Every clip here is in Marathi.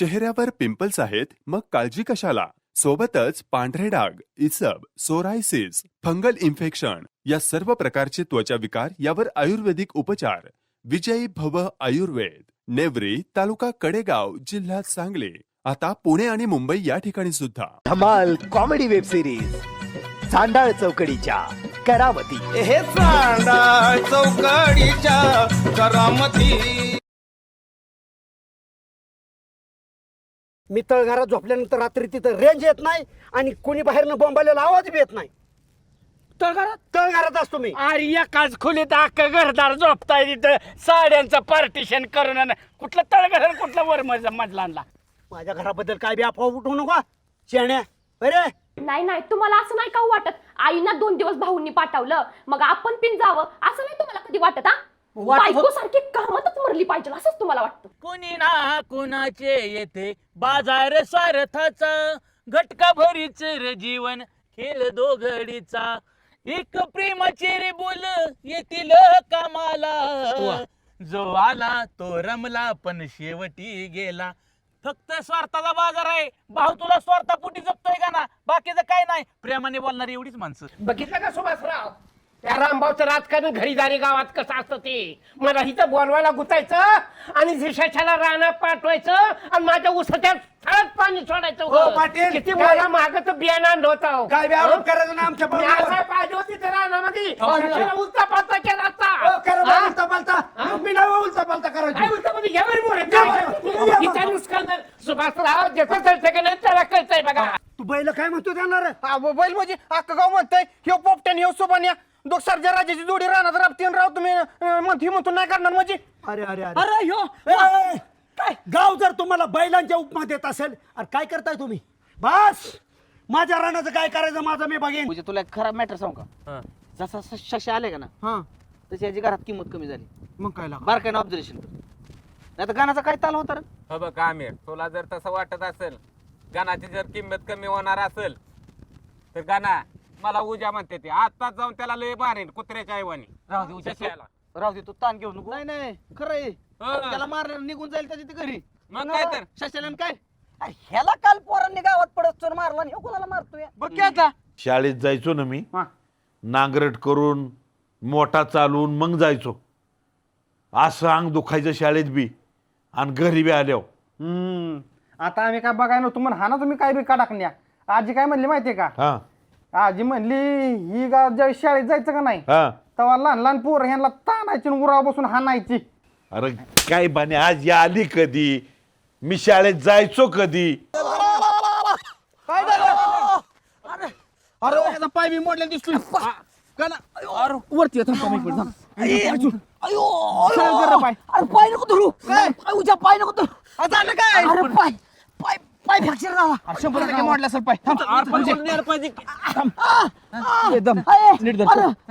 चेहऱ्यावर पिंपल्स आहेत मग काळजी कशाला? सोबतच पांढरे डाग, इसब, सोरायसिस, फंगल इन्फेक्शन या सर्व प्रकारचे त्वचा विकार यावर आयुर्वेदिक उपचार. विजयी भव आयुर्वेद, नेवरी, तालुका कडेगाव, जिल्हा सांगली. आता पुणे आणि मुंबई या ठिकाणी सुद्धा. धमाल कॉमेडी वेब सिरीज सांडाळ चौकडीच्या करामती. हे सांडाळ चौकडीच्या करामती. मी तळघरात झोपल्यानंतर रात्री तिथं रेंज येत नाही आणि कोणी बाहेरनं बोंबायला आवाज बी येत नाही. तळघरात असतो मी. अरे एकाच खोलीत अख्खं घरदार झोपताय तिथं साड्यांचं पार्टिशन करून आणि कुठलं तळघर आणि कुठलं वर मजला आणला. माझ्या घराबद्दल काय बी अफवा उठवू नका शेण्या. अरे नाही नाही तुम्हाला असं नाही का वाटत? आईना 2 दिवस भाऊंनी पाठवलं मग आपण पिन जावं असं नाही तुम्हाला कधी वाटत? बायको सारखी कामातच मरली पाहिजे असंच तुम्हाला वाटतं? कोणी ना कोणाचे येते बाजार स्वार्थाचा, घटका भरीच रे जीवन खेळ दोघडीचा. एक प्रेमाचे रे बोल येतील कामाला, जो आला तो रमला पण शेवटी गेला. फक्त स्वार्थाचा बाजार आहे. भाऊ तुला स्वार्थापोटी जपतोय का ना? बाकीचं काय नाही. प्रेमाने बोलणारी एवढीच माणसं. बघितलं का सुभाषराव, त्या रामभाऊचं राजकारण घरीदारी गावात कसं असतं ते. मला हिथं बोलवायला गुतायचं आणि शिशाच्याला रानात पाठवायचं आणि माझ्या उसाच्या थळात पाणी सोडायचं. हो, पाटील. किती मला मागत बियाणं नव्हतं. काय बी आरोप करायचं ना आमच्या असं पाहिजे होती त्या रानामध्ये. उलटा पालता केला असता. उलटा पालता मी नाही उलटा पालता काय करायचं. उलटा मध्ये घ्या बरं मोरे. हिचा नुसकान सुभाषराव ज्याचं कळतं का नाही त्याला कळतंय बघा. तू बैल काय म्हणतो जाणार? बैल म्हणजे अख्खं गाव म्हणतंय ह्यो पोपट्यान ह्यो सोबान्या दोक्षारच्या राजाची जोडी राहणार राबतीन राव. तुम्ही म्हणतो नाही करणार म्हणजे? अरे अरे अरे अरे ह्यो काय गाव जर तुम्हाला बैलांच्या उपमा देत असेल, अरे काय करताय तुम्ही? बस माझ्या रानाचं काय करायचं माझं मी बघेन. म्हणजे तुला एक खराब मॅटर सांगू का? जसा शशी आले का ना तशी याची घरात किंमत कमी झाली. मग काय लागलं? बारकाईनं ऑब्झर्वेशन नाही तर गाण्याचा काय ताल होता रे? हो बघ आमिर, तुला जर तसं वाटत असेल गाण्याची जर किंमत कमी होणार असेल तर गाणा मला उजा म्हणते ते. आताच जाऊन त्याला लय मारेन कुत्र्याच्या ऐवानी. राहू दे उद्या शशाला. राहू दे, तू ताण घेऊ नको. नाही नाही खरं आहे. त्याला मारण्याला निघून जाईल त्याच्या ते घरी. मग काय तर? शशाला काय अरे ह्याला काल पोरांनी गावात पडत चोर मारला आणि ह्यो कोणाला मारतोय? बघ की आता शाळेत जायचो ना मी, नांगरट करून मोठा चालून मग जायचो. असं अंग दुखायचं शाळेत बी आणि घरी बी आल्यावर. आता आम्ही काय बघाय नव्हतो म्हणून हा ना तुम्ही काय बी का टाकण्या. आजी काय म्हणली माहितीये का? हा आजी म्हणली ही गाव ज्या शाळेत जायचं का नाही हा तेव्हा लहान लहान पोर ह्यांना ताणायची आणि उरावर बसून हाणायची. अरे काय बाने, आज या आली कधी? मी शाळेत जायचो कधी? काय झालं? अरे याचा पाय बी मोडलेला दिसतोय. वरती येतो पाय पाय नको धरू. उद्या पाय नको धरू. झालं काय? अरे पाय पाय पाय फ्रॅक्चर झाला. 100% मोडला सर पाय.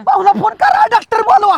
पाहुला फोन करा डॉक्टर बोलवा.